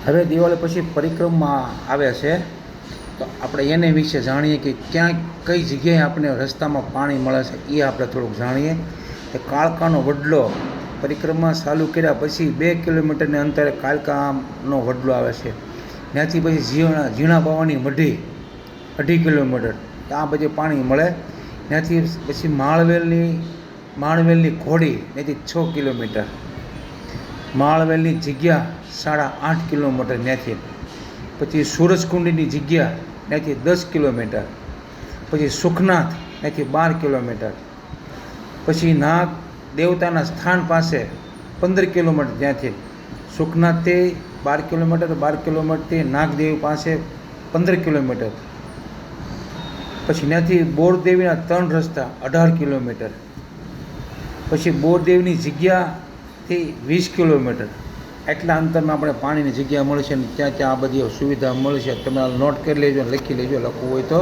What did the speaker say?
હવે દિવાળી પછી પરિક્રમા આવે છે, તો આપણે એને વિશે જાણીએ કે ક્યાં કઈ જગ્યાએ આપણે રસ્તામાં પાણી મળે છે એ આપણે થોડુંક જાણીએ. કે કાળકાનો વડલો પરિક્રમા ચાલુ કર્યા પછી 2 કિલોમીટરની અંતરે કાળકાનો વડલો આવે છે. ત્યાંથી પછી ઝીણા બાવાની મઢી 2.5 કિલોમીટર આ બધે પાણી મળે. ત્યાંથી પછી માળવેલની ઘોડી ત્યાંથી 6 કિલોમીટર, માળવેલની જગ્યા 8.5 કિલોમીટર ત્યાંથી. પછી સૂરજકુંડની જગ્યા ત્યાંથી 10 કિલોમીટર. પછી સુખનાથ ત્યાંથી 12 કિલોમીટર. પછી નાગ દેવતાના સ્થાન પાસે 15 કિલોમીટર ત્યાંથી. સુખનાથથી 12 કિલોમીટર, 12 કિલોમીટરથી નાગદેવ પાસે 15 કિલોમીટર. પછી ત્યાંથી બોરદેવીના 3 રસ્તા 18 કિલોમીટર. પછી બોરદેવની જગ્યાથી 20 કિલોમીટર. એટલા અંતરમાં આપણે પાણીની જગ્યા મળશે ને ત્યાં આ બધી સુવિધા મળશે. તમે નોટ કરી લેજો, લખી લેજો, લખવું હોય તો.